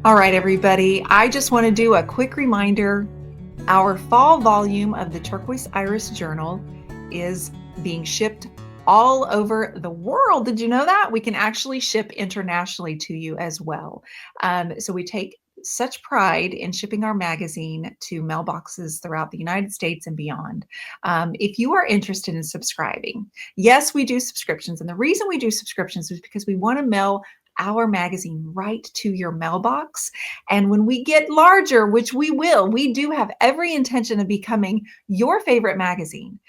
All right, everybody. I just want to do a quick reminder. Our fall volume of the Turquoise Iris Journal is being shipped all over the world. Did you know that? We can actually ship internationally to you as well. So we take such pride in shipping our magazine to mailboxes throughout the United States and beyond. If you are interested in subscribing, yes, we do subscriptions. And the reason we do subscriptions is because we want to mail our magazine right to your mailbox. And when we get larger, which we will, we do have every intention of becoming your favorite magazine.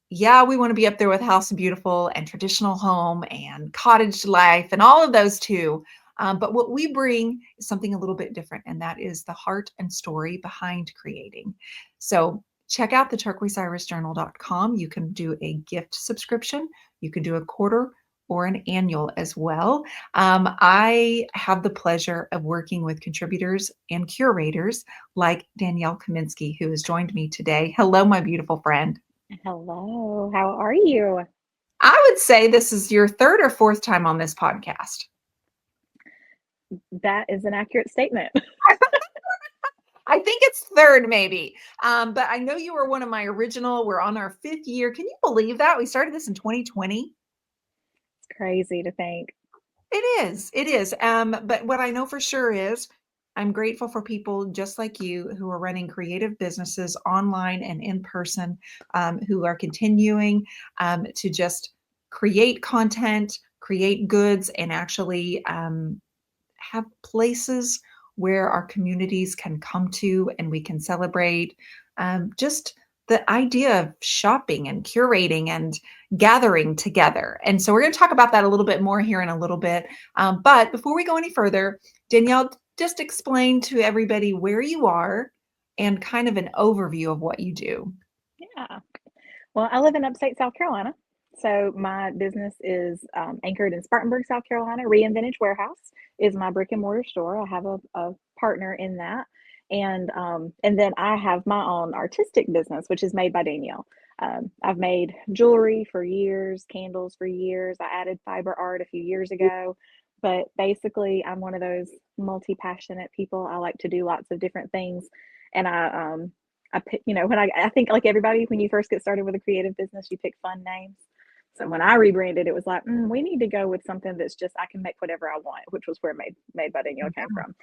Yeah, we want to be up there with House of Beautiful and Traditional Home and Cottage Life and all of those too. But what we bring is something a little bit different, and that is the heart and story behind creating. So check out the turquoiseirisjournal.com. You can do a gift subscription. You can do a quarter or an annual as well. I have the pleasure of working with contributors and curators like Danielle Kaminski, who has joined me today. Hello, my beautiful friend. Hello, how are you? I would say this is your third or fourth time on this podcast. That is an accurate statement. I think it's third, maybe. But I know you were one of my original. We're on our fifth year. Can you believe that? We started this in 2020. It's crazy to think. It is. It is. But what I know for sure is I'm grateful for people just like you who are running creative businesses online and in person, who are continuing to just create content, create goods, and actually have places where our communities can come to and we can celebrate just the idea of shopping and curating and gathering together. And so we're going to talk about that a little bit more here in a little bit. But before we go any further, Danielle, just explain to everybody where you are and kind of an overview of what you do. Yeah. Well, I live in upstate South Carolina. So my business is anchored in Spartanburg, South Carolina. Reinvented Warehouse is my brick and mortar store. I have a partner in that. And then I have my own artistic business, which is made by Danielle. I've made jewelry for years, candles for years. I added fiber art a few years ago. But basically, I'm one of those multi-passionate people. I like to do lots of different things. And I pick, when I think like everybody, when you first get started with a creative business, you pick fun names. So when I rebranded, it was like, we need to go with something that's just, I can make whatever I want, which was where Made by Danielle came from.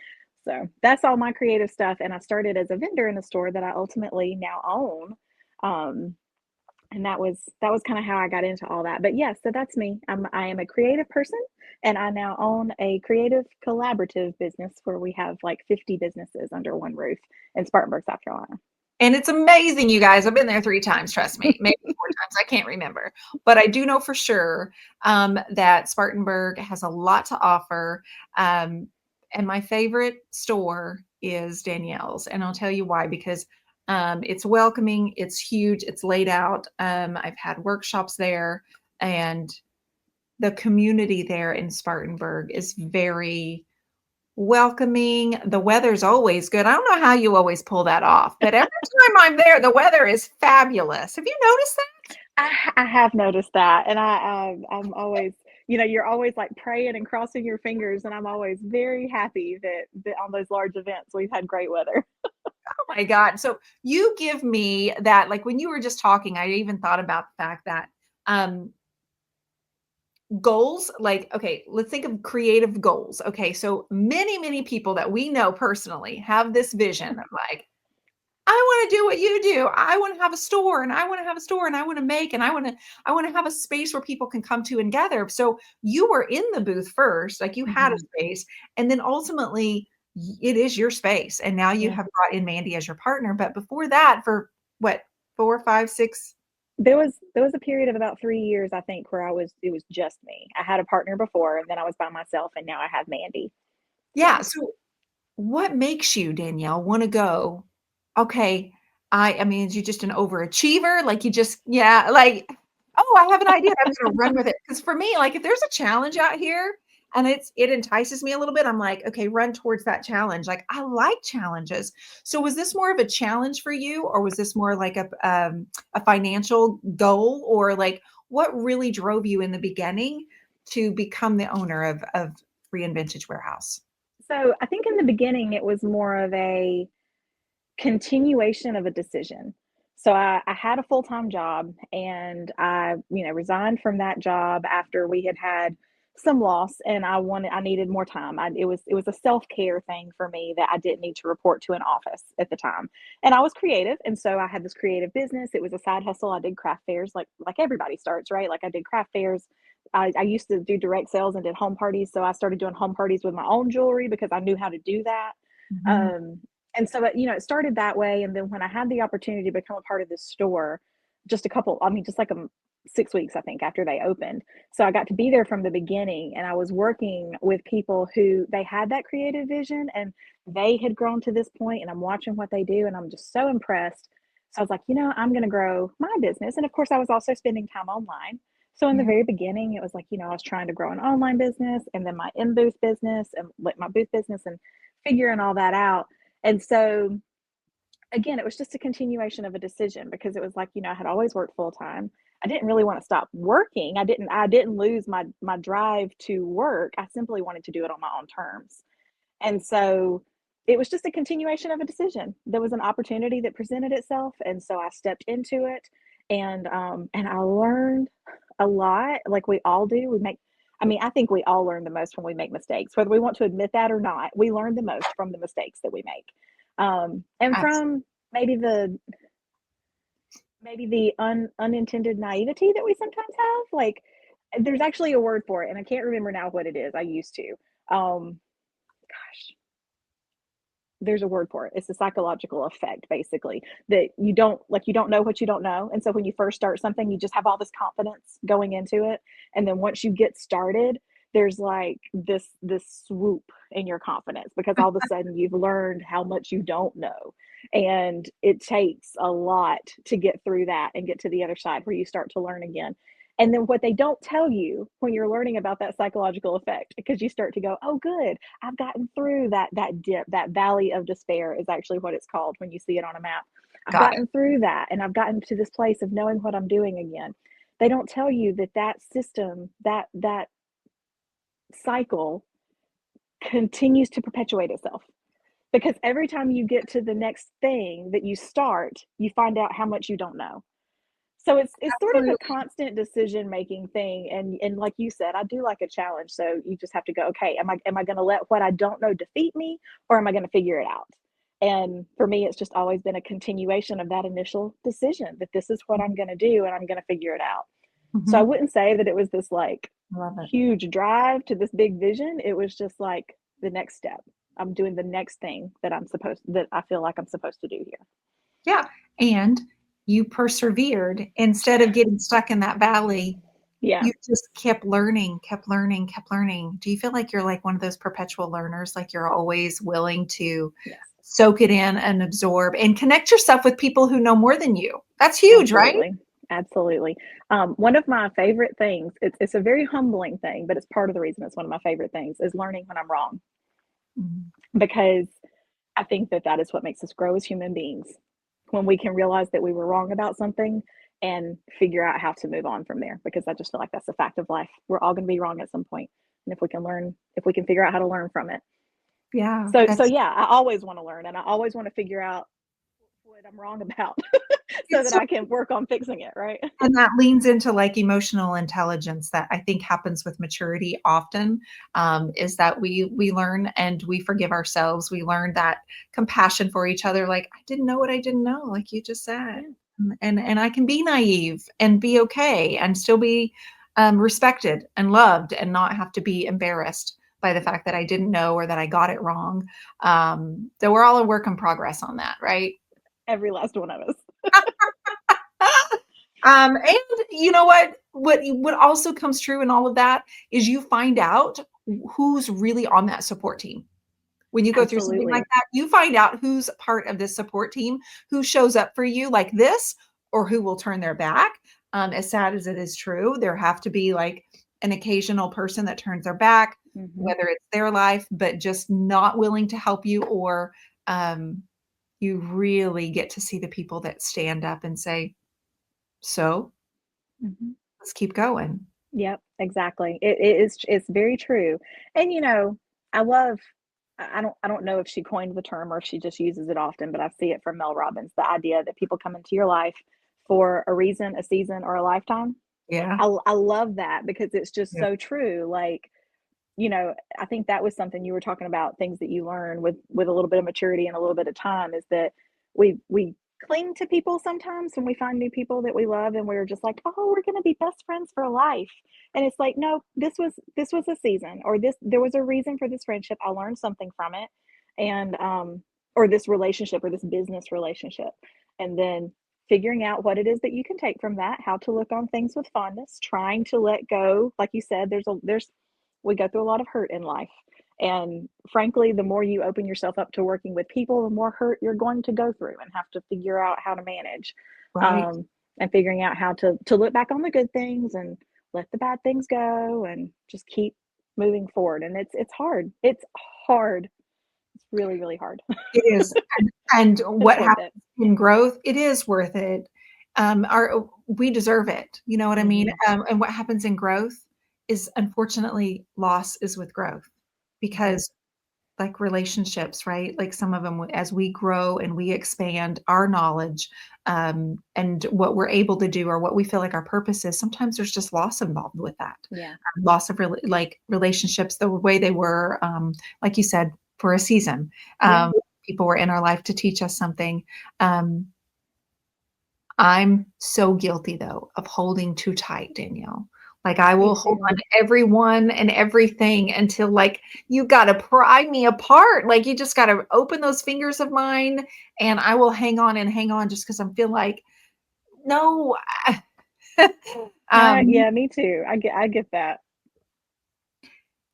So that's all my creative stuff. And I started as a vendor in a store that I ultimately now own. And that was kind of how I got into all that. But yes, so that's me. I am a creative person, and I now own a creative collaborative business where we have like 50 businesses under one roof in Spartanburg, South Carolina. And it's amazing, you guys. I've been there 3 times, trust me, maybe 4 times. I can't remember. But I do know for sure that Spartanburg has a lot to offer. And my favorite store is Danielle's. And I'll tell you why, because it's welcoming, it's huge, it's laid out. I've had workshops there, and the community there in Spartanburg is very welcoming. The weather's always good. I don't know how you always pull that off, but every time I'm there, the weather is fabulous. Have you noticed that? I have noticed that, and I'm always, you're always like praying and crossing your fingers, and I'm always very happy that on those large events we've had great weather. Oh my God. So you give me that, like when you were just talking, I even thought about the fact that goals, like, okay, let's think of creative goals. Okay. So many people that we know personally have this vision of like, I want to do what you do. I want to have a store, and I want to have a store, and I want to make, and I want to have a space where people can come to and gather. So you were in the booth first, like you had a Mhm. space, and then ultimately it is your space. And now you Yeah. have brought in Mandy as your partner. But before that, for what, 4, 5, 6? There was a period of about 3 years, I think, where it was just me. I had a partner before, and then I was by myself, and now I have Mandy. Yeah. So So what makes you, Danielle, want to go, okay, I mean, is you just an overachiever? Like you just, yeah, like, oh, I have an idea. I'm just gonna run with it. Because for me, like if there's a challenge out here and it entices me a little bit, I'm like, okay, run towards that challenge. Like I like challenges. So was this more of a challenge for you, or was this more like a financial goal, or like what really drove you in the beginning to become the owner of Reinvented Warehouse? So I think in the beginning, it was more of a continuation of a decision. So I had a full-time job and I, resigned from that job after we had had some loss and I needed more time. It was a self-care thing for me that I didn't need to report to an office at the time. And I was creative. And so I had this creative business. It was a side hustle. I did craft fairs like everybody starts, right? Like I did craft fairs. I used to do direct sales and did home parties. So I started doing home parties with my own jewelry because I knew how to do that. Mhm. Um, and so it started that way. And then when I had the opportunity to become a part of this store, just like 6 weeks, I think, after they opened. So I got to be there from the beginning and I was working with people who they had that creative vision and they had grown to this point and I'm watching what they do and I'm just so impressed. So I was like, I'm going to grow my business. And of course, I was also spending time online. So in the Yeah, very beginning, it was like, I was trying to grow an online business and then my in booth business and like my booth business and figuring all that out. And so again, it was just a continuation of a decision because it was like, I had always worked full time. I didn't really want to stop working. I didn't lose my drive to work. I simply wanted to do it on my own terms. And so it was just a continuation of a decision. There was an opportunity that presented itself, and so I stepped into it, and I learned a lot, like we all do. I think we all learn the most when we make mistakes, whether we want to admit that or not. We learn the most from the mistakes that we make, and absolutely. from maybe the unintended naivety that we sometimes have. Like, there's actually a word for it, and I can't remember now what it is. I used to. Gosh, there's a word for it. It's a psychological effect, basically, that you don't know what you don't know. And so when you first start something, you just have all this confidence going into it. And then once you get started, there's like this swoop in your confidence because all of a sudden you've learned how much you don't know. And it takes a lot to get through that and get to the other side where you start to learn again. And then what they don't tell you when you're learning about that psychological effect, because you start to go, oh, good, I've gotten through that dip, that valley of despair is actually what it's called when you see it on a map. I've Got it. gotten through that and I've gotten to this place of knowing what I'm doing again. They don't tell you that system, that cycle continues to perpetuate itself because every time you get to the next thing that you start, you find out how much you don't know. So it's sort of a Absolutely. constant decision making thing, and like you said, I do like a challenge. So you just have to go, okay, am I going to let what I don't know defeat me, or am I going to figure it out? And for me, it's just always been a continuation of that initial decision that this is what I'm going to do, and I'm going to figure it out. So I Mhm. wouldn't say that it was this like Love it. huge drive to this big vision. It was just like the next step. I'm doing the next thing that I feel like I'm supposed to do here. Yeah. And you persevered instead of getting stuck in that valley. Yeah. You just kept learning, kept learning, kept learning. Do you feel like you're like one of those perpetual learners? Like you're always willing to Yes. soak it in and absorb and connect yourself with people who know more than you? That's huge, right? Absolutely. Absolutely. One of my favorite things, it's a very humbling thing, but it's part of the reason it's one of my favorite things, is learning when I'm wrong. Mhm. Because I think that is what makes us grow as human beings. When we can realize that we were wrong about something and figure out how to move on from there. Because I just feel like that's a fact of life. We're all going to be wrong at some point. And if we can figure out how to learn from it. Yeah, So that's yeah, I always want to learn and I always want to figure out what I'm wrong about so it's that so, I can work on fixing it, right? and that leans into like emotional intelligence that I think happens with maturity often, is that we learn and we forgive ourselves. We learn that compassion for each other. Like I didn't know what I didn't know, like you just said, Yeah. and I can be naive and be okay and still be respected and loved and not have to be embarrassed by the fact that I didn't know or that I got it wrong. So we're all a work in progress on that, right? Every last one of us. And you know what? What also comes true in all of that is you find out who's really on that support team. When you go through something like Absolutely. that, you find out who's part of this support team, who shows up for you like this, or who will turn their back. As sad as it is true, there have to be like an occasional person that turns their back, Hmm. whether it's their life, but just not willing to help you, or um, you really get to see the people that stand up and say, so Hmm. let's keep going. Yep, exactly. It's very true. And I love I don't know if she coined the term or if she just uses it often, but I see it from Mel Robbins, the idea that people come into your life for a reason, a season, or a lifetime. Yeah. I love that because it's just Yeah. so true. Like, I think that was something you were talking about, things that you learn with a little bit of maturity and a little bit of time, is that we cling to people sometimes when we find new people that we love, and we're just like, oh, we're going to be best friends for life. And it's like, no, this was a season, or this there was a reason for this friendship. I learned something from it, and or this relationship or this business relationship, and then figuring out what it is that you can take from that, how to look on things with fondness, trying to let go. Like you said, there's we go through a lot of hurt in life. And frankly, the more you open yourself up to working with people, the more hurt you're going to go through and have to figure out how to manage. Right. Um, and figuring out how to look back on the good things and let the bad things go and just keep moving forward. And it's hard. It's hard. It's really, really hard. It is. And But it's what worth happens it. in growth, it is worth it. We deserve it. You know what I mean? Mm-hmm. And what happens in growth is, unfortunately, loss is with growth, Mm-hmm. because like relationships, right? Like some of them, as we grow and we expand our knowledge, and what we're able to do or what we feel like our purpose is, sometimes there's just loss involved with that. Yeah. Loss of like relationships the way they were, like you said, for a season. Yeah. People were in our life to teach us something. Um, I'm so guilty though of holding too tight, Danielle. Like I Me will hold too. on to everyone and everything until, like, you got to pry me apart. Like you just got to open those fingers of mine, and I will hang on and hang on just because I feel like, no. Yeah, me too. I get that.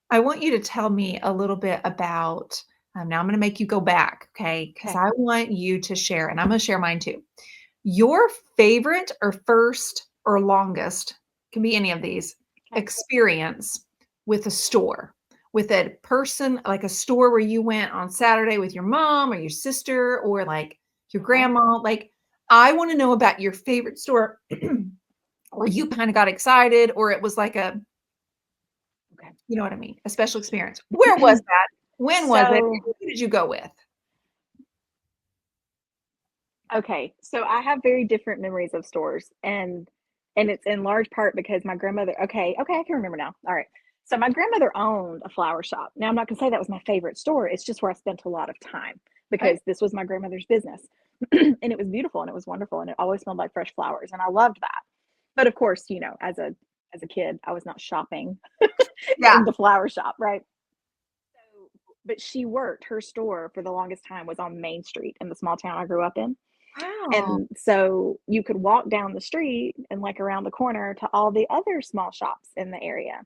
I want you to tell me a little bit about, now I'm going to make you go back, okay? Because Okay. I want you to share, and I'm going to share mine too. Your favorite or first or longest, can be any of these, Okay. experience with a store, with a person, like a store where you went on Saturday with your mom or your sister or like your Okay. grandma. Like, I want to know about your favorite store where you kind of got excited, or it was like a, Okay. you know what I mean, a special experience. Where was that? When was it? So, Who did you go with? okay, so I have very different memories of stores, and it's in large part because my grandmother. Okay, I can remember now. All right, so my grandmother owned a flower shop. Now I'm not gonna say that was my favorite store. It's just where I spent a lot of time Okay. because this was my grandmother's business, and it was beautiful and it was wonderful and it always smelled like fresh flowers and I loved that. But of course, as a kid, I was not shopping Yeah. in the flower shop, right? So, but she worked her store for the longest time was on Main Street in the small town I grew up in. Wow. And so you could walk down the street and like around the corner to all the other small shops in the area.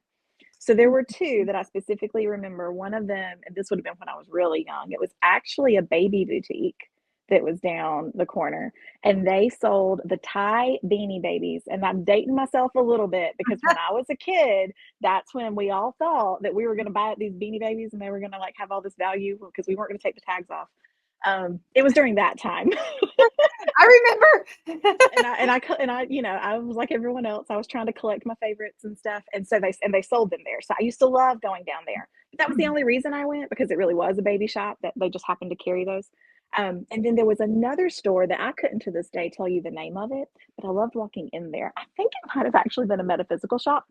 So there were two that I specifically remember. One of them, and this would have been when I was really young, it was actually a baby boutique that was down the corner. And they sold the Thai beanie babies. And I'm dating myself a little bit because when I was a kid, that's when we all thought that we were going to buy these beanie babies and they were going to like have all this value because we weren't going to take the tags off. It was during that time. I remember. I was like everyone else. I was trying to collect my favorites and stuff, and so they sold them there. So I used to love going down there. But that was the only reason I went because it really was a baby shop that they just happened to carry those. And then there was another store that I couldn't to this day tell you the name of it, but I loved walking in there. I think it might have actually been a metaphysical shop,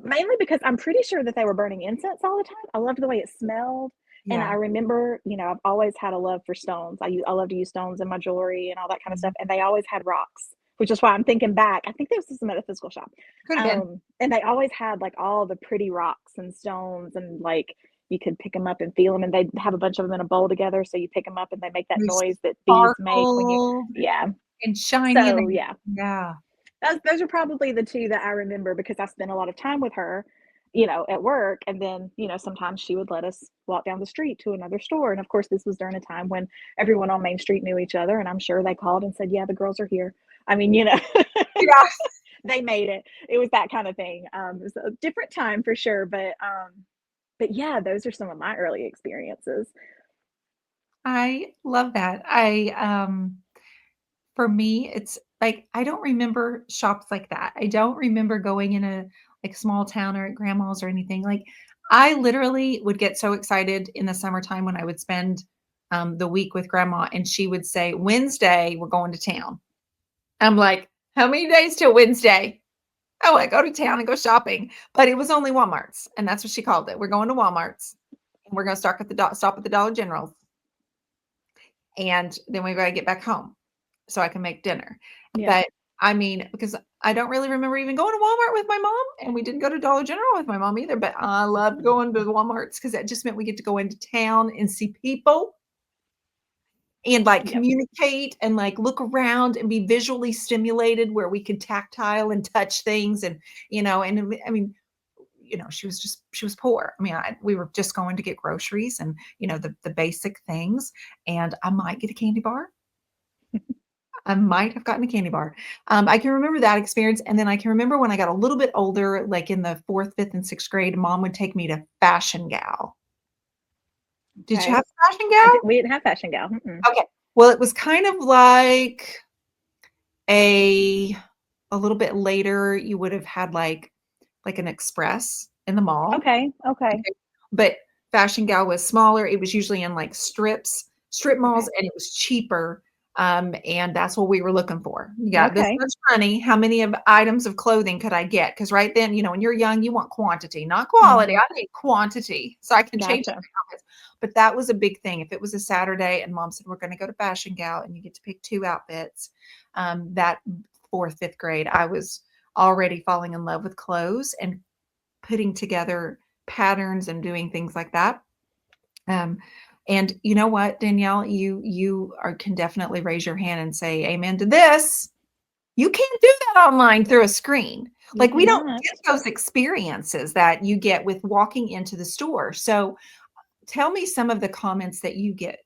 mainly because I'm pretty sure that they were burning incense all the time. I loved the way it smelled. And I Yeah. remember, I've always had a love for stones. I love to use stones in my jewelry and all that kind of stuff. And they always had rocks, which is why I'm thinking back. I think this was a metaphysical shop. Could have been. And they always had like all the pretty rocks and stones, and like you could pick them up and feel them. And they'd have a bunch of them in a bowl together. So you pick them up and they make that They noise that bees make when you, sparkle yeah. and shiny, and So, they, yeah, yeah. those are probably the two that I remember because I spent a lot of time with her, at work. And then, sometimes she would let us walk down the street to another store. And of course, this was during a time when everyone on Main Street knew each other. And I'm sure they called and said, yeah, the girls are here. I mean, Yeah. they made it. It was that kind of thing. It was a different time for sure. But yeah, those are some of my early experiences. I love that. For me, it's like, I don't remember shops like that. I don't remember going in a like small town or at grandma's or anything. Like, I literally would get so excited in the summertime when I would spend the week with grandma and she would say, Wednesday, we're going to town. I'm like, how many days till Wednesday? Oh, I go to town and go shopping. But it was only Walmart's. And that's what she called it. We're going to Walmart's and we're going to stop at the Dollar General. And then we got to get back home so I can make dinner. Yeah. But I mean, because I don't really remember even going to Walmart with my mom, and we didn't go to Dollar General with my mom either. But I loved going to the Walmarts because that just meant we get to go into town and see people and like Yep. communicate and like look around and be visually stimulated where we could tactile and touch things. And, and I mean, she was poor. I mean, we were just going to get groceries and, the basic things. And I might get a candy bar. I might have gotten a candy bar. I can remember that experience. And then I can remember when I got a little bit older, like in the 4th, 5th, and 6th grade, mom would take me to Fashion Gal. Did you Okay. have Fashion Gal? We didn't have Fashion Gal. Mm-mm. Okay. Well, it was kind of like a little bit later, you would have had like an Express in the mall. Okay. But Fashion Gal was smaller. It was usually in like strip malls, and it was cheaper. And that's what we were looking for. Yeah, this Okay. much money. How many of items of clothing could I get? Because right then, when you're young, you want quantity, not quality. I need quantity so I can change my Gotcha. outfits. But that was a big thing. If it was a Saturday and mom said, we're going to go to Fashion Gal and you get to pick 2 outfits, that 4th, 5th grade, I was already falling in love with clothes and putting together patterns and doing things like that. And you know what, Danielle, you can definitely raise your hand and say amen to this. You can't do that online through a screen. You Like we don't cannot. get those experiences that you get with walking into the store. So tell me some of the comments that you get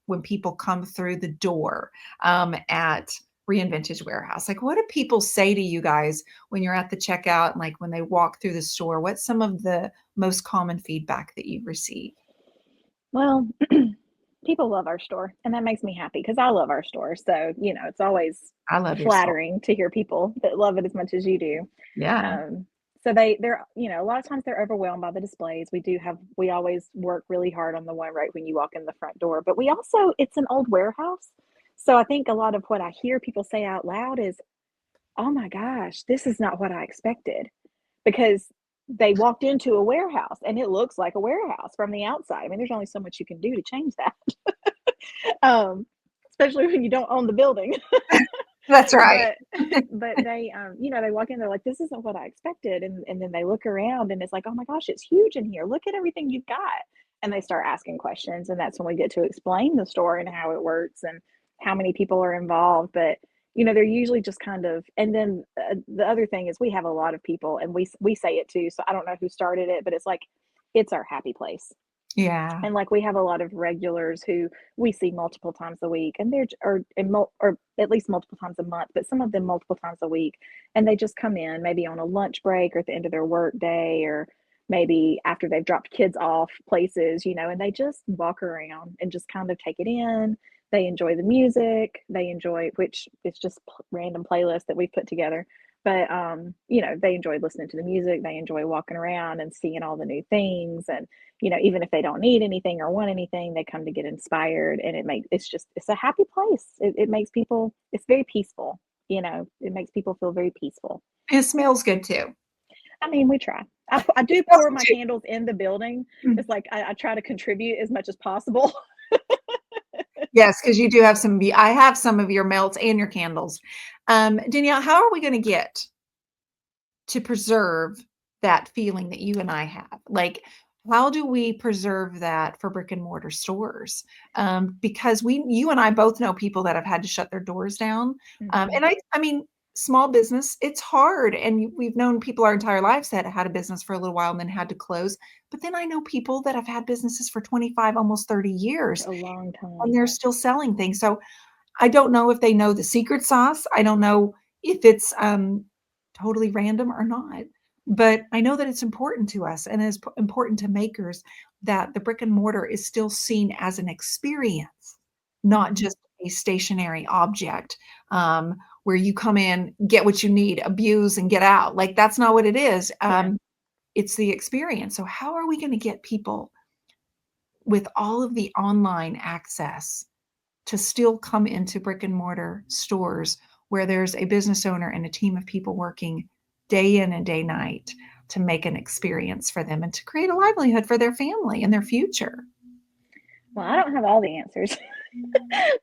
when people come through the door at Reinvented Warehouse. Like, what do people say to you guys when you're at the checkout and like when they walk through the store? What's some of the most common feedback that you receive? Well, people love our store, and that makes me happy because I love our store. So, it's always I love your store. flattering to hear people that love it as much as you do. Yeah. So they're, a lot of times they're overwhelmed by the displays. We always work really hard on the one right when you walk in the front door, but it's an old warehouse. So I think a lot of what I hear people say out loud is, oh my gosh, this is not what I expected, because they walked into a warehouse and it looks like a warehouse from the outside. I mean, there's only so much you can do to change that. um, Especially when you don't own the building. That's right. But they, they walk in, they're like, this isn't what I expected. And then they look around and it's like, oh my gosh, it's huge in here. Look at everything you've got. And they start asking questions. And that's when we get to explain the store and how it works and how many people are involved. But, they're usually just kind of, and then the other thing is we have a lot of people, and we say it too. So I don't know who started it, but it's like, it's our happy place. Yeah. And like we have a lot of regulars who we see multiple times a week, and or at least multiple times a month, but some of them multiple times a week. And they just come in maybe on a lunch break or at the end of their work day, or maybe after they've dropped kids off places, and they just walk around and just kind of take it in. They enjoy the music. They enjoy, which is just random playlists that we put together. But they enjoy listening to the music. They enjoy walking around and seeing all the new things. And even if they don't need anything or want anything, they come to get inspired. And it's a happy place. It makes people, it's very peaceful. It makes people feel very peaceful. It smells good too. I mean, we try. I do pour my candles in the building. It's like I try to contribute as much as possible. Yes, because you do have I have some of your melts and your candles. Danielle, how are we going to get to preserve that feeling that you and I have? Like, how do we preserve that for brick and mortar stores? Because you and I both know people that have had to shut their doors down. And I mean, small business, it's hard. And we've known people our entire lives that had a business for a little while and then had to close. But then I know people that have had businesses for 25, almost 30 years. A long time. And they're still selling things. So I don't know if they know the secret sauce. I don't know if it's totally random or not. But I know that it's important to us and it's important to makers that the brick and mortar is still seen as an experience, not just a stationary object where you come in, get what you need, abuse, and get out. Like, that's not what it is. it's the experience. So how are we going to get people with all of the online access to still come into brick and mortar stores where there's a business owner and a team of people working day in and day night to make an experience for them and to create a livelihood for their family and their future? Well, I don't have all the answers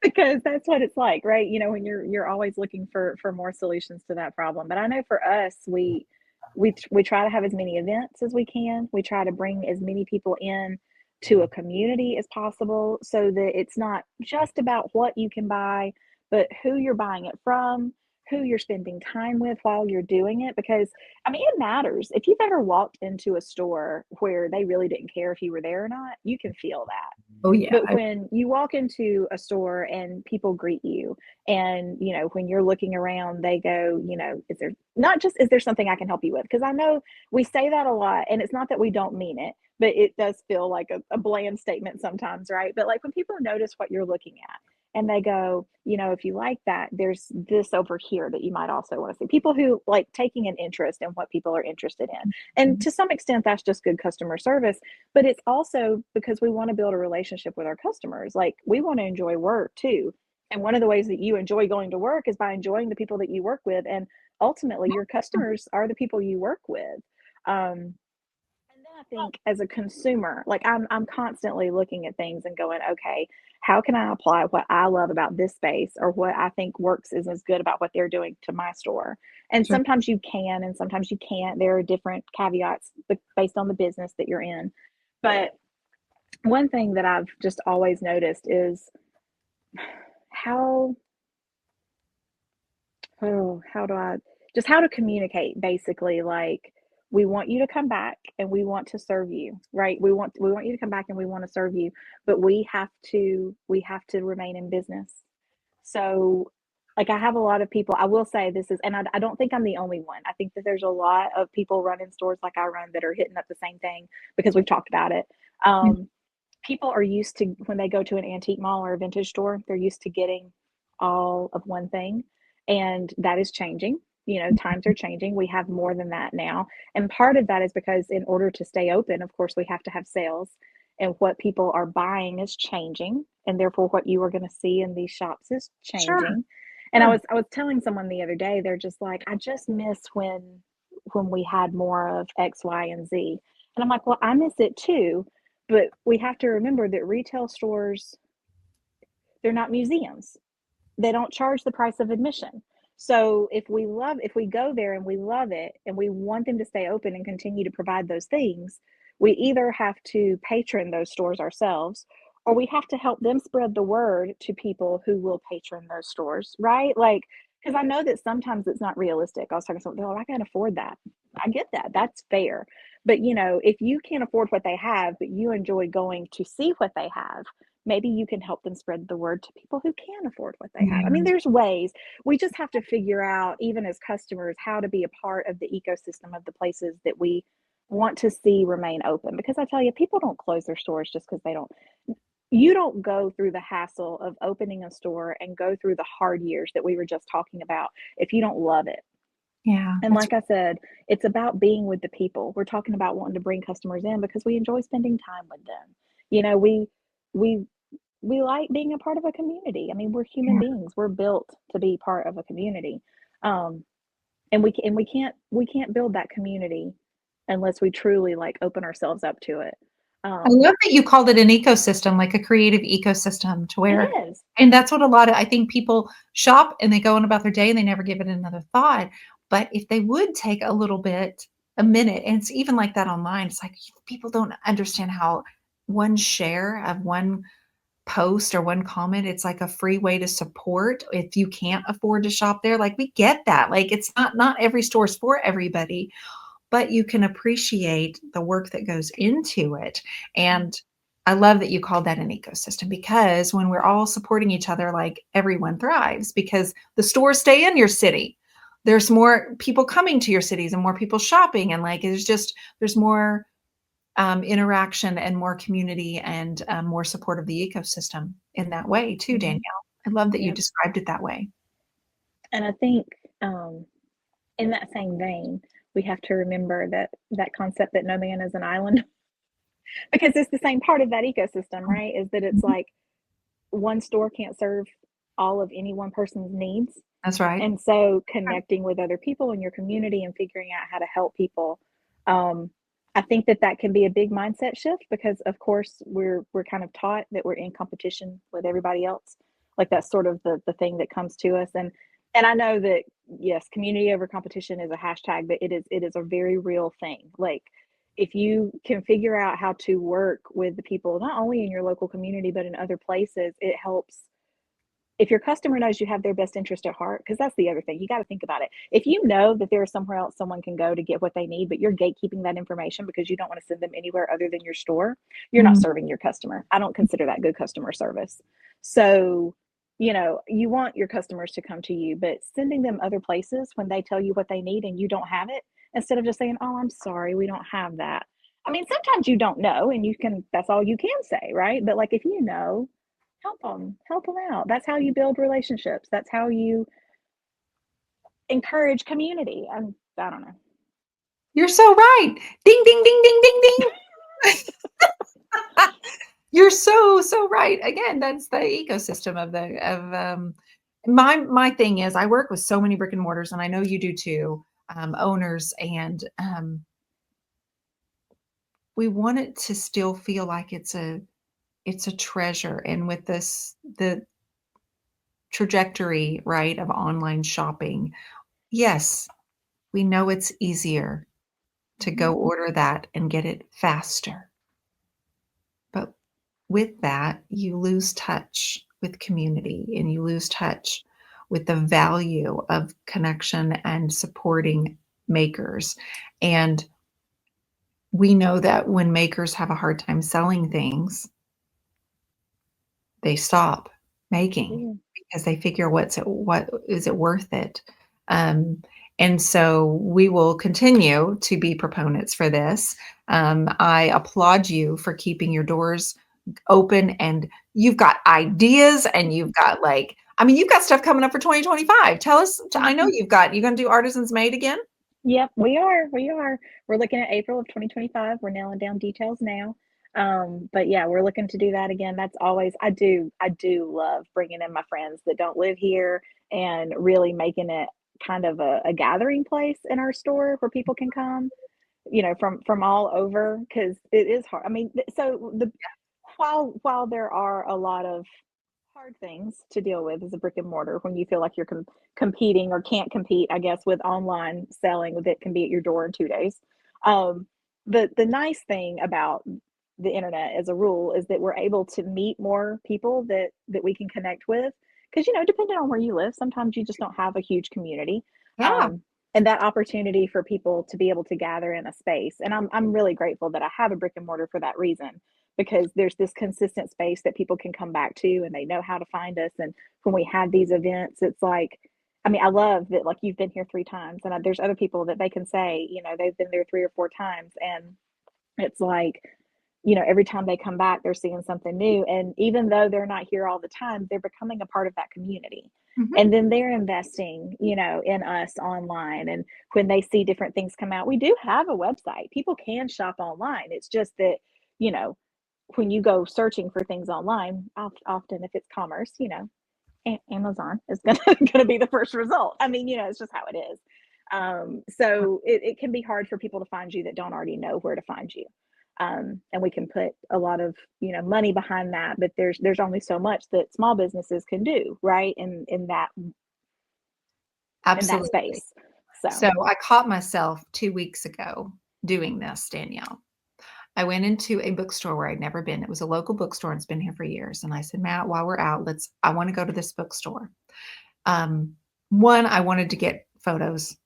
because that's what it's like, right? You know, when you're always looking for more solutions to that problem. But I know for us, we try to have as many events as we can. We try to bring as many people in to a community as possible so that it's not just about what you can buy, but who you're buying it from, who you're spending time with while you're doing it. Because I mean, it matters. If you've ever walked into a store where they really didn't care if you were there or not, you can feel that. Oh yeah. But when you walk into a store and people greet you, and you know, when you're looking around, they go, you know, is there not just, is there something I can help you with? Because I know we say that a lot, and it's not that we don't mean it, but it does feel like a bland statement sometimes, right? But like when people notice what you're looking at and they go, you know, if you like that, there's this over here that you might also want to see. People who like taking an interest in what people are interested in. And to some extent, that's just good customer service. But it's also because we want to build a relationship with our customers. Like we want to enjoy work too. And one of the ways that you enjoy going to work is by enjoying the people that you work with. And ultimately, your customers are the people you work with. And then I think as a consumer, like I'm constantly looking at things and going, okay, how can I apply what I love about this space or what I think works is as good about what they're doing to my store? And Sure. sometimes you can, and sometimes you can't. There are different caveats based on the business that you're in. But one thing that I've just always noticed is how, oh, how do I just how to communicate basically like we want you to come back and we want to serve you, right? We want you to come back and we want to serve you, but we have to remain in business. So like I have a lot of people, I will say this is, and I don't think I'm the only one. I think that there's a lot of people running stores like I run that are hitting up the same thing because we've talked about it. Um, People are used to when they go to an antique mall or a vintage store, they're used to getting all of one thing. And that is changing. You know, times are changing. We have more than that now. And part of that is because in order to stay open, of course, we have to have sales. And what people are buying is changing. And therefore what you are going to see in these shops is Sure. changing. And I Sure. was I was telling someone the other day, they're just like, I just miss when we had more of X, Y, and Z. And I'm like, well, I miss it too. But we have to remember that retail stores, they're not museums. They don't charge the price of admission. So if we go there and we love it and we want them to stay open and continue to provide those things, we either have to patron those stores ourselves or we have to help them spread the word to people who will patron those stores, right? Like, because I know that sometimes it's not realistic. I was talking to someone, oh, I can't afford that. I get that. That's fair. But you know, if you can't afford what they have, but you enjoy going to see what they have, maybe you can help them spread the word to people who can afford what they have. I mean, Yeah. there's ways. We just have to figure out, even as customers, how to be a part of the ecosystem of the places that we want to see remain open. Because I tell you, people don't close their stores just because they don't. You don't go through the hassle of opening a store and go through the hard years that we were just talking about if you don't love it. Yeah. And That's like I said, it's about being with the people. We're talking about wanting to bring customers in because we enjoy spending time with them. You know, we we like being a part of a community. I mean, we're human yeah. beings. We're built to be part of a community. Um, and we can't build that community unless we truly like open ourselves up to it. I Um, love that you called it an ecosystem, like a creative ecosystem to it where, is. and that's what a lot of, I think people shop and they go on about their day and they never give it another thought. But if they would take a little bit, a minute, and it's even like that online, it's like people don't understand how one share of one post or one comment, it's like a free way to support if you can't afford to shop there. Like we get that. Like it's not every store's for everybody, but you can appreciate the work that goes into it. And I love that you called that an ecosystem because when we're all supporting each other, like everyone thrives because the stores stay in your city. There's more people coming to your cities and more people shopping. And like, there's more interaction and more community and more support of the ecosystem in that way too, Mm-hmm. Danielle. I love that you Yep. described it that way. And I think um, in that same vein, we have to remember that concept that no man is an island, because it's the same part of that ecosystem, right? Is that it's Mhm. like one store can't serve all of any one person's needs. That's right. And so connecting with other people in your community and figuring out how to help people, um, I think that can be a big mindset shift, because of course we're kind of taught that we're in competition with everybody else. Like that's sort of the thing that comes to us. And I know that yes, community over competition is a hashtag, but it is a very real thing. Like if you can figure out how to work with the people not only in your local community but in other places, it helps. If your customer knows you have their best interest at heart, because that's the other thing, you got to think about it. If you know that there is somewhere else someone can go to get what they need, but you're gatekeeping that information because you don't want to send them anywhere other than your store, you're not Mhm. serving your customer. I don't consider that good customer service. So, you want your customers to come to you, but sending them other places when they tell you what they need and you don't have it, instead of just saying, "Oh, I'm sorry, we don't have that." I mean, sometimes you don't know and that's all you can say, right? But like if you know, help them out. That's how you build relationships. That's how you encourage community. I don't know. You're so right. Ding, ding, ding, ding, ding, ding. You're so right. Again, that's the ecosystem of my thing is I work with so many brick and mortars, and I know you do too, owners, and we want it to still feel like it's a treasure. And with the trajectory, right, of online shopping, yes, we know it's easier to Mhm. go order that and get it faster. But with that, you lose touch with community and you lose touch with the value of connection and supporting makers. And we know that when makers have a hard time selling things, they stop They making do. because they figure what is it worth it? Um, and so we will continue to be proponents for this. I applaud you for keeping your doors open, and you've got ideas and you've got you've got stuff coming up for 2025. Tell us, I know Mhm. you're going to do Artisans Made again? Yep, we are. We are. We're looking at April of 2025. We're nailing down details now. But yeah, we're looking to do that again. That's always, I do love bringing in my friends that don't live here and really making it kind of a gathering place in our store where people can come, from all over, because it is hard. I mean, so the while there are a lot of hard things to deal with as a brick and mortar, when you feel like you're competing or can't compete, I guess, with online selling that can be at your door in 2 days. Um, the nice thing about the internet as a rule is that we're able to meet more people that we can connect with, because depending on where you live, sometimes you just don't have a huge community. Yeah, um, and that opportunity for people to be able to gather in a space, and I'm really grateful that I have a brick and mortar for that reason, because there's this consistent space that people can come back to and they know how to find us. And when we have these events, it's like, I mean, I love that, like, you've been here 3 times, and there's other people that they can say, they've been there 3 or 4 times. And it's like, every time they come back, they're seeing something new. And even though they're not here all the time, they're becoming a part of that community. mhm, And then they're investing, in us online. And when they see different things come out, we do have a website. People can shop online. It's just that, you know, when you go searching for things online, often if it's commerce, Amazon is gonna be the first result. I mean, it's just how it is. So it can be hard for people to find you that don't already know where to find you. And we can put a lot of money behind that, but there's only so much that small businesses can do, right? In that absolutely. space. So So I caught myself 2 weeks ago doing this, Danielle. I went into a bookstore where I'd never been. It was a local bookstore and it's been here for years. And I said, Matt, while we're out, I want to go to this bookstore. Um, One, I wanted to get photos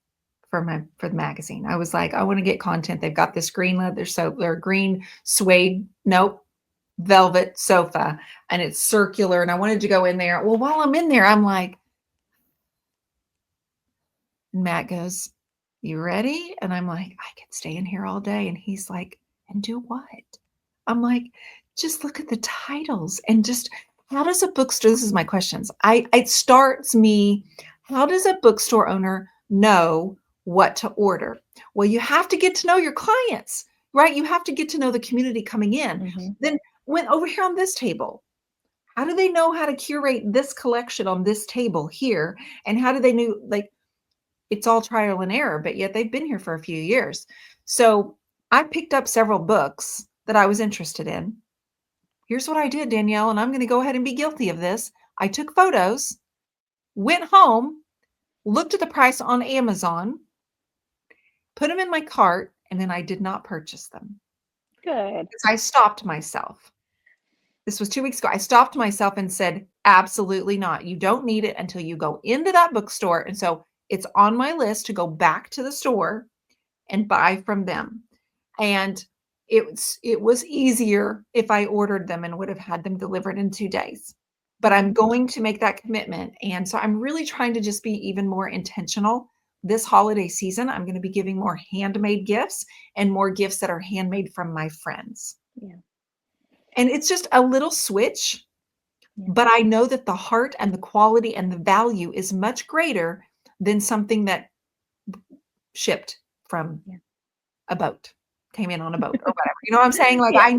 for the magazine. I was like, I want to get content. They've got this green leather, so they're green suede, nope, velvet sofa, and it's circular. And I wanted to go in there. Well, while I'm in there, I'm like, and Matt goes, "You ready?" And I'm like, "I could stay in here all day." And he's like, "And do what?" I'm like, "Just look at the titles and just how does a bookstore," this is my questions. It starts me, how does a bookstore owner know what to order. Well, you have to get to know your clients, right? You have to get to know the community coming in. Mm-hmm. Then when over here on this table, how do they know how to curate this collection on this table here? And how do they know, like, it's all trial and error, but yet they've been here for a few years. So I picked up several books that I was interested in. Here's what I did, Danielle, and I'm going to go ahead and be guilty of this. I took photos, went home, looked at the price on Amazon, put them in my cart, and then I did not purchase them. Good. I stopped myself. This was 2 weeks ago. I stopped myself and said, absolutely not. You don't need it until you go into that bookstore. And so it's on my list to go back to the store and buy from them. And it was easier if I ordered them and would have had them delivered in 2 days. But I'm going to make that commitment. And so I'm really trying to just be even more intentional this holiday season. I'm going to be giving more handmade gifts and more gifts that are handmade from my friends. Yeah. And it's just a little switch, Yeah. but I know that the heart and the quality and the value is much greater than something that shipped from a boat, came in on a boat or whatever. You know what I'm saying? Like, Yeah.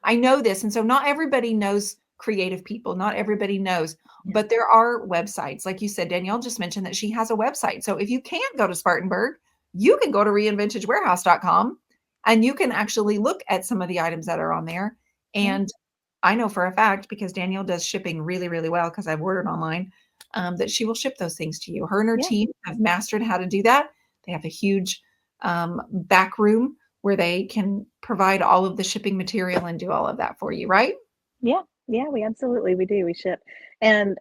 I know this. And so not everybody knows creative people. Not everybody knows, Yeah. but there are websites. Like you said, Danielle just mentioned that she has a website. So if you can't go to Spartanburg, you can go to reinvintagewarehouse.com and you can actually look at some of the items that are on there. And I know for a fact, because Danielle does shipping really, really well, because I've ordered online, that she will ship those things to you. Her and her Yeah. team have mastered how to do that. They have a huge back room where they can provide all of the shipping material and do all of that for you, right? Yeah. Yeah, we absolutely we do. We ship. And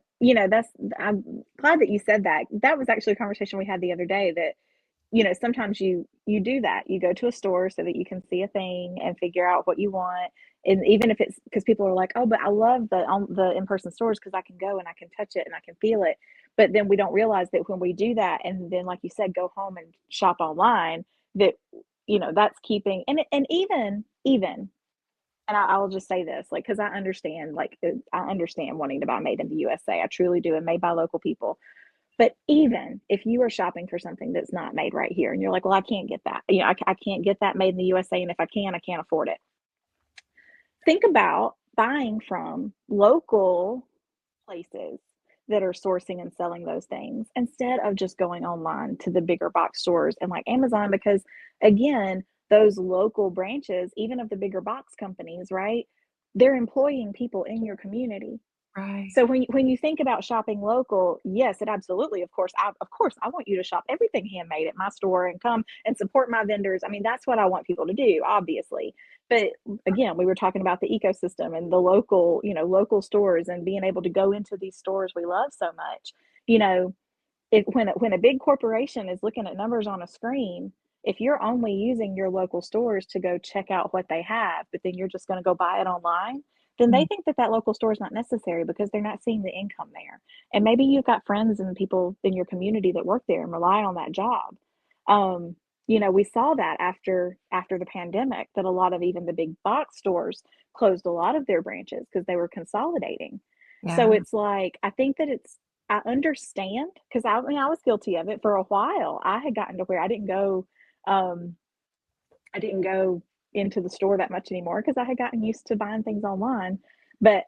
I'm glad that you said that. That was actually a conversation we had the other day that sometimes you do that. You go to a store so that you can see a thing and figure out what you want. And even if it's because people are like, "Oh, but I love the in-person stores because I can go and I can touch it and I can feel it." But then we don't realize that when we do that and then, like you said, go home and shop online, that that's keeping and even and I will just say this, like, because I understand, like, I understand wanting to buy made in the USA. I truly do, and made by local people. But even if you are shopping for something that's not made right here, and you're like, well, I can't get that. I can't get that made in the USA, and if I can, I can't afford it. Think about buying from local places that are sourcing and selling those things instead of just going online to the bigger box stores and like Amazon, because again, those local branches, even of the bigger box companies, right? They're employing people in your community. Right. So when you think about shopping local, yes, it absolutely, of course, I want you to shop everything handmade at my store and come and support my vendors. I mean, that's what I want people to do, obviously. But again, we were talking about the ecosystem and the local stores and being able to go into these stores we love so much. You know, if when a big corporation is looking at numbers on a screen, if you're only using your local stores to go check out what they have, but then you're just going to go buy it online, then they Mm. think that that local store is not necessary because they're not seeing the income there. And maybe you've got friends and people in your community that work there and rely on that job. Um, we saw that after the pandemic, that a lot of even the big box stores closed a lot of their branches because they were consolidating. So Yeah. it's like I think that I understand because I mean I was guilty of it for a while. I had gotten to where um, I didn't go into the store that much anymore because I had gotten used to buying things online. But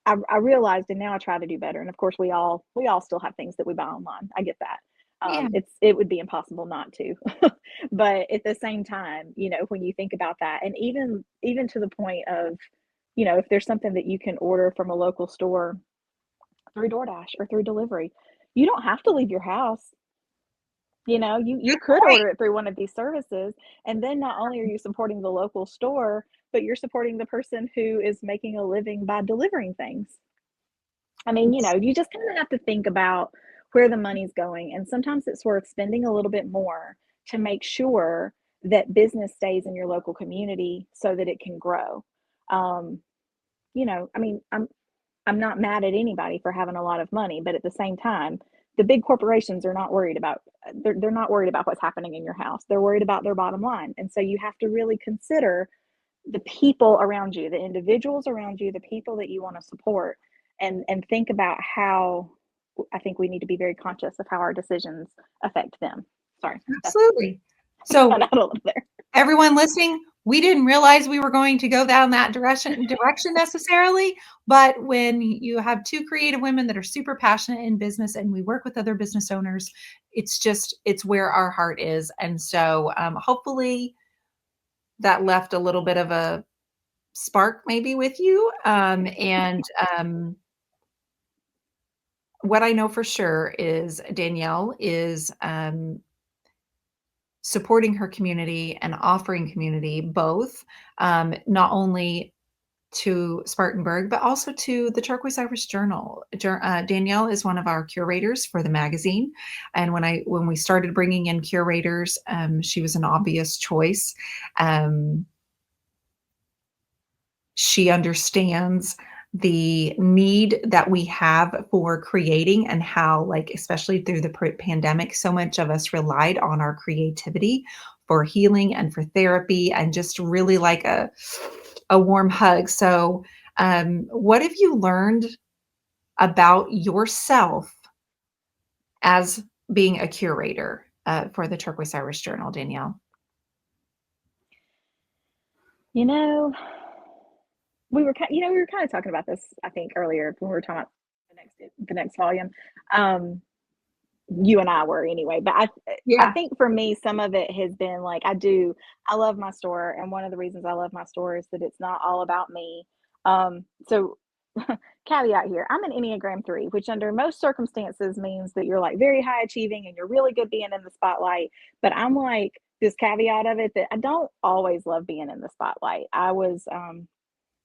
I realized, and now I try to do better. And of course, we all still have things that we buy online. I get that. Yeah. It would be impossible not to. But at the same time, when you think about that, and even to the point of, if there's something that you can order from a local store through DoorDash or through delivery, you don't have to leave your house. You Good could point. order it through one of these services, and then not only are you supporting the local store, but you're supporting the person who is making a living by delivering things. I mean, you just kind of have to think about where the money's going, and sometimes it's worth spending a little bit more to make sure that business stays in your local community so that it can grow. Um, I mean, I'm not mad at anybody for having a lot of money, but at the same time, the big corporations are not worried about they're not worried about what's happening in your house. They're worried about their bottom line. And so you have to really consider the people around you, the individuals around you, the people that you want to support, and think about how I think we need to be very conscious of how our decisions affect them. Sorry, that's Absolutely. So got out a little there. everyone listening, we didn't realize we were going to go down that direction necessarily, but when you have two creative women that are super passionate in business and we work with other business owners, it's where our heart is. And so hopefully that left a little bit of a spark maybe with you. And what I know for sure is Danielle is supporting her community and offering community both, not only to Spartanburg, but also to the Turquoise Irish Journal. Danielle is one of our curators for the magazine, and when we started bringing in curators, she was an obvious choice. She understands the need that we have for creating and how, like, especially through the pandemic, so much of us relied on our creativity for healing and for therapy and just really like a warm hug. So, what have you learned about yourself as being a curator for the Turquoise Irish Journal, Danielle? You know, we were kind of talking about this, I think, earlier when we were talking about the next volume. You and I were anyway, but I Yeah. think for me, some of it has been like I love my store, and one of the reasons I love my store is that it's not all about me. So caveat here, I'm an Enneagram 3, which under most circumstances means that you're like very high achieving and you're really good being in the spotlight. But I'm like this caveat of it that I don't always love being in the spotlight.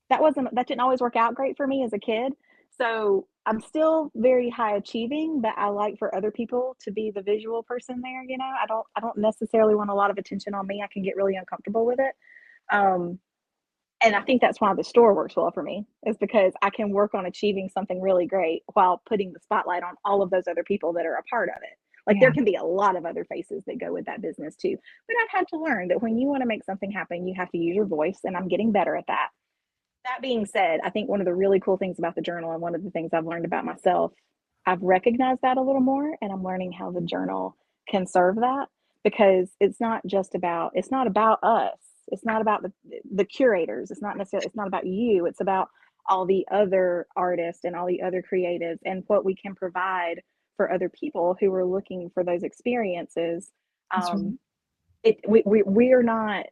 That didn't always work out great for me as a kid. So I'm still very high achieving, but I like for other people to be the visual person there. I don't necessarily want a lot of attention on me. I can get really uncomfortable with it. Um, and I think that's why the store works well for me, is because I can work on achieving something really great while putting the spotlight on all of those other people that are a part of it. Like Yeah. there can be a lot of other faces that go with that business too. But I've had to learn that when you want to make something happen, you have to use your voice, and I'm getting better at that. That being said, I think one of the really cool things about the journal, and one of the things I've learned about myself, I've recognized that a little more, and I'm learning how the journal can serve that, because it's not about us. It's not about the curators. It's not about you. It's about all the other artists and all the other creatives and what we can provide for other people who are looking for those experiences. That's right. Um, we're not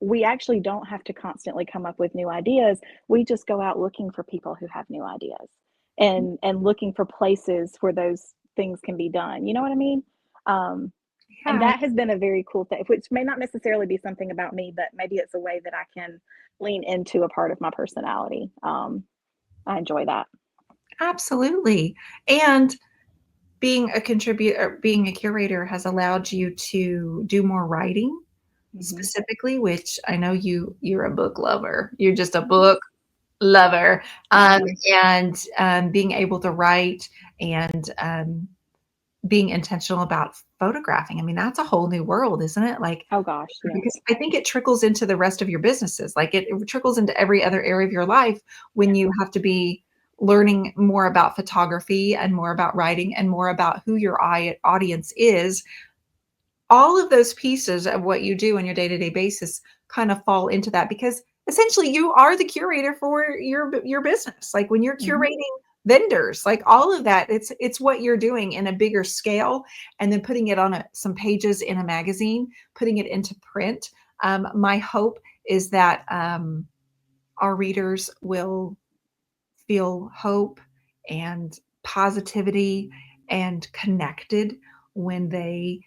we actually don't have to constantly come up with new ideas. We just go out looking for people who have new ideas, and looking for places where those things can be done. You know what I mean? And Yeah. that has been a very cool thing, which may not necessarily be something about me, but maybe it's a way that I can lean into a part of my personality. I enjoy that. Absolutely. And being a contributor, being a curator has allowed you to do more writing Mm-hmm. specifically, which I know you're a book lover. You're just a book lover. I am. And being able to write and being intentional about photographing. I mean, that's a whole new world, isn't it? Like, Oh gosh, because yes. I think it trickles into the rest of your businesses. Like it trickles into every other area of your life when you have to be learning more about photography and more about writing and more about who your audience is. All of those pieces of what you do on your day-to-day basis kind of fall into that, because essentially you are the curator for your business. Like when you're Mm-hmm. curating vendors, like all of that, it's what you're doing in a bigger scale, and then putting it on some pages in a magazine, putting it into print. My hope is that our readers will feel hope and positivity and connected when they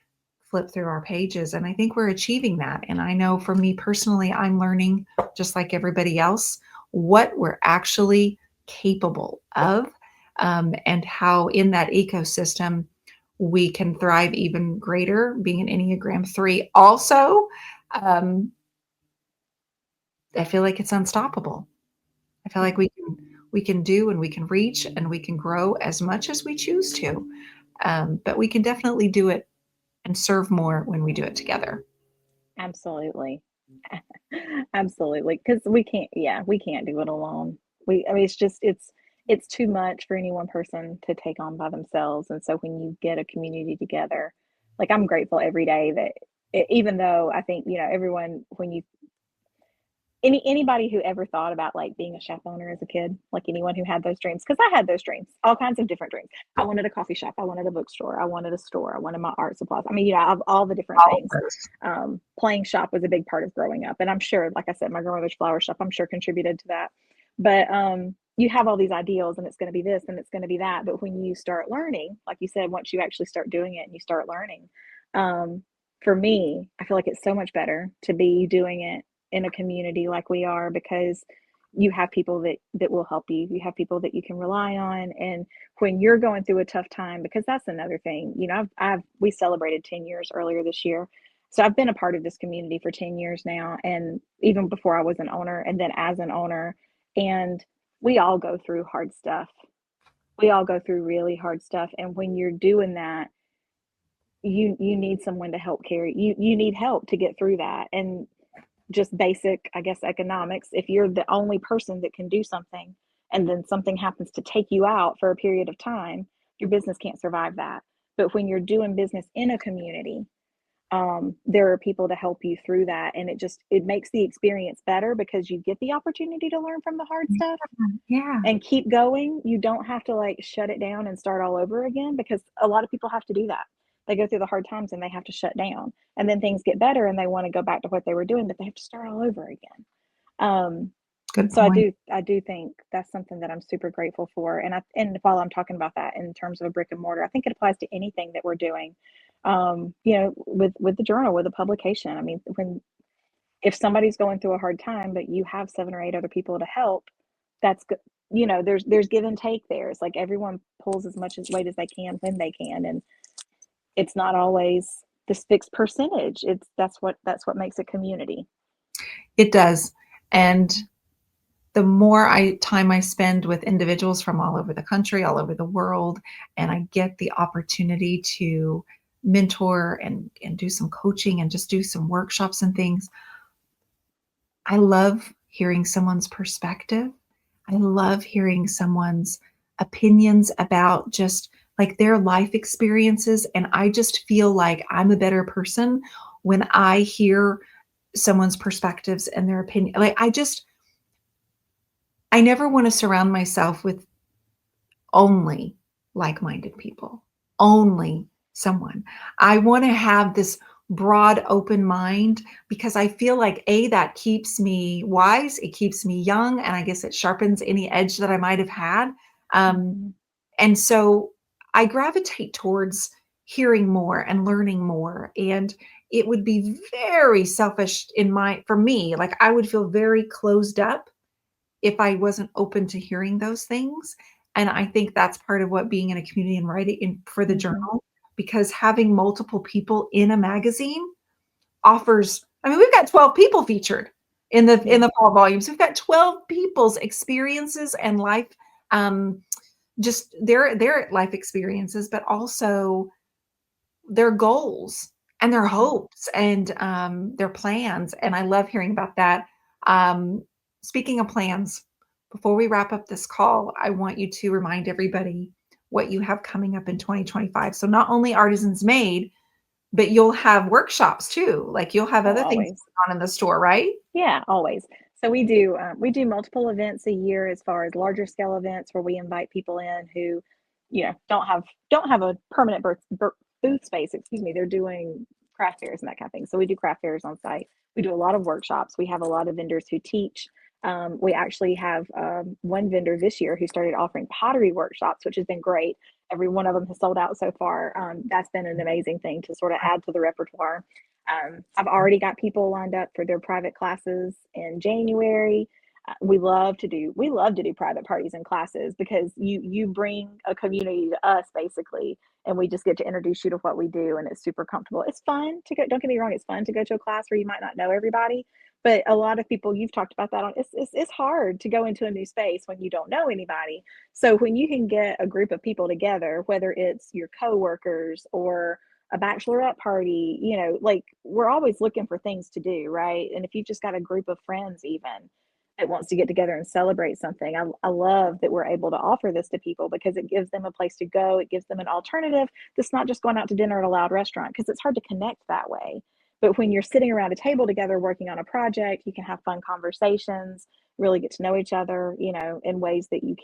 flip through our pages. And I think we're achieving that. And I know for me personally, I'm learning, just like everybody else, what we're actually capable of, and how in that ecosystem we can thrive even greater. Being an Enneagram 3 also, um, I feel like it's unstoppable. I feel like we can do and we can reach and we can grow as much as we choose to. But we can definitely do it and serve more when we do it together. Absolutely. Absolutely. Because we can't do it alone. I mean, it's too much for any one person to take on by themselves. And so when you get a community together, like I'm grateful every day that even though I think, everyone, when you anybody who ever thought about like being a chef owner as a kid, like anyone who had those dreams, because I had those dreams, all kinds of different dreams. I wanted a coffee shop, I wanted a bookstore, I wanted a store, I wanted my art supplies. I mean, I have all the different All of things. those. Playing shop was a big part of growing up, and I'm sure, like I said, my grandmother's flower shop, I'm sure contributed to that. But you have all these ideals, and it's going to be this, and it's going to be that. But when you start learning, like you said, once you actually start doing it and you start learning, um, for me, I feel like it's so much better to be doing it in a community like we are, because you have people that will help you. You have people that you can rely on, and when you're going through a tough time, because that's another thing. We celebrated 10 years earlier this year, so I've been a part of this community for 10 years now, and even before I was an owner, and then as an owner, and we all go through hard stuff. We all go through really hard stuff, and when you're doing that, you need someone to help carry you. You need help to get through that, and just basic, I guess, economics. If you're the only person that can do something and then something happens to take you out for a period of time, your business can't survive that. But when you're doing business in a community, there are people to help you through that. And it makes the experience better because you get the opportunity to learn from the hard stuff Yeah. and keep going. You don't have to like shut it down and start all over again, because a lot of people have to do that. They go through the hard times and they have to shut down, and then things get better and they want to go back to what they were doing, but they have to start all over again. Um, Good so point. I do think that's something that I'm super grateful for. And while I'm talking about that in terms of a brick and mortar, I think it applies to anything that we're doing. With the journal, with the publication. I mean, if somebody's going through a hard time, but you have 7 or 8 other people to help, that's good. There's give and take there. It's like everyone pulls as much as weight as they can when they can, and it's not always this fixed percentage. That's what makes a community. It does. And the more time I spend with individuals from all over the country, all over the world, and I get the opportunity to mentor and do some coaching and just do some workshops and things, I love hearing someone's perspective. I love hearing someone's opinions about just like their life experiences. And I just feel like I'm a better person when I hear someone's perspectives and their opinion. I never want to surround myself with only like-minded people, only someone. I want to have this broad open mind because I feel like that keeps me wise, it keeps me young, and I guess it sharpens any edge that I might have had. Um, Mm-hmm. and so I gravitate towards hearing more and learning more. And it would be very selfish for me, like I would feel very closed up if I wasn't open to hearing those things. And I think that's part of what being in a community and writing for the Mm-hmm. journal, because having multiple people in a magazine offers, I mean, we've got 12 people featured in Yeah. the fall volumes. We've got 12 people's experiences and life, um, just their life experiences, but also their goals and their Mm-hmm. hopes and their plans. And I love hearing about that. Um, Speaking of plans, before we wrap up this call, I want you to remind everybody what you have coming up in 2025. So not only Artisans Made, but you'll have workshops too. Like you'll have Oh, other things always. going on in the store, right? Yeah, always. So we do multiple events a year, as far as larger scale events where we invite people in who, don't have a permanent booth space. Excuse me. They're doing craft fairs and that kind of thing. So we do craft fairs on site. We do a lot of workshops. We have a lot of vendors who teach. We actually have one vendor this year who started offering pottery workshops, which has been great. Every one of them has sold out so far. That's been an amazing thing to sort of add to the repertoire. I've already got people lined up for their private classes in January. We love to do private parties and classes, because you bring a community to us basically, and we just get to introduce you to what we do, and it's super comfortable. It's fun to go. Don't get me wrong, it's fun to go to a class where you might not know everybody, but a lot of people, you've talked about that on. It's hard to go into a new space when you don't know anybody. So when you can get a group of people together, whether it's your coworkers or a bachelorette party, like we're always looking for things to do, right? And if you just got a group of friends, even, that wants to get together and celebrate something. I love that we're able to offer this to people because it gives them a place to go. It gives them an alternative that's not just going out to dinner at a loud restaurant, because it's hard to connect that way. But when you're sitting around a table together working on a project, you can have fun conversations, really get to know each other, in ways that you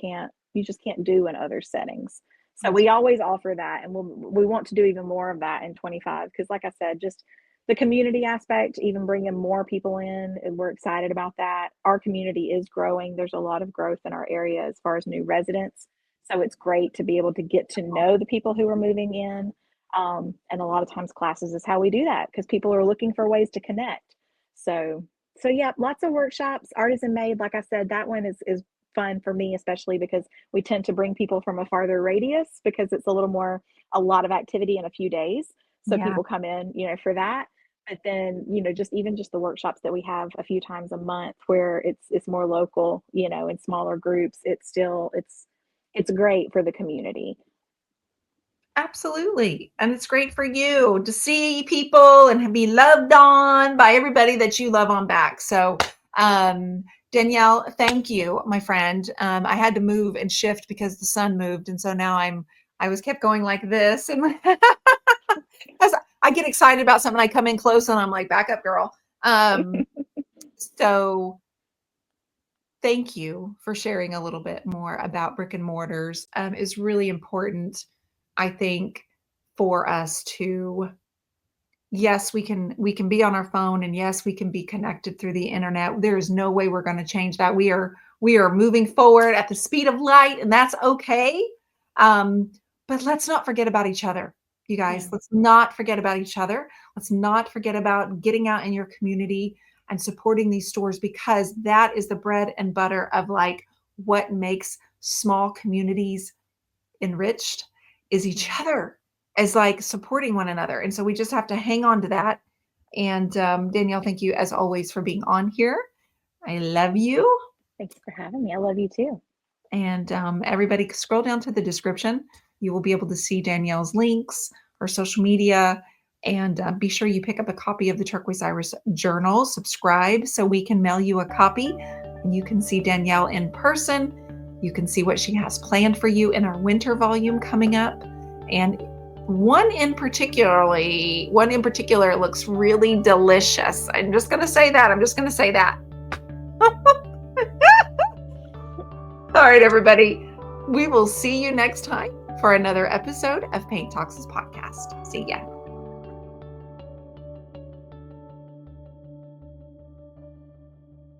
just can't do in other settings. So we always offer that, and we want to do even more of that in 25, because like I said, just the community aspect, even bringing more people in, and we're excited about that. Our community is growing. There's a lot of growth in our area as far as new residents. So it's great to be able to get to know the people who are moving in. And a lot of times classes is how we do that, because people are looking for ways to connect. So yeah, lots of workshops. Artisan Made, like I said, that one is fun for me, especially because we tend to bring people from a farther radius, because it's a lot of activity in a few days. So Yeah. people come in, for that. But then, just the workshops that we have a few times a month, where it's more local, in smaller groups, it's great for the community. Absolutely. And it's great for you to see people and be loved on by everybody that you love on back. So, Danielle, thank you, my friend. I had to move and shift because the sun moved. And so now I was kept going like this. And as I get excited about something, I come in close and I'm like, back up, girl. So thank you for sharing a little bit more about brick and mortars. Is really important, I think, for us to, yes, we can be on our phone, and yes, we can be connected through the internet. There is no way we're going to change that. We are moving forward at the speed of light, and that's okay. But let's not forget about each other, you guys. Yeah. Let's not forget about each other. Let's not forget about getting out in your community and supporting these stores, because that is the bread and butter of like what makes small communities enriched, is each other, as like supporting one another. And so we just have to hang on to that. And Danielle, thank you as always for being on here. I love you. Thanks for having me. I love you too. And everybody scroll down to the description. You will be able to see Danielle's links, her social media, and be sure you pick up a copy of the Turquoise Iris Journal. Subscribe so we can mail you a copy. And you can see Danielle in person. You can see what she has planned for you in our winter volume coming up. And one in particular looks really delicious. I'm just going to say that. All right, everybody. We will see you next time for another episode of Paint Talks' podcast. See ya.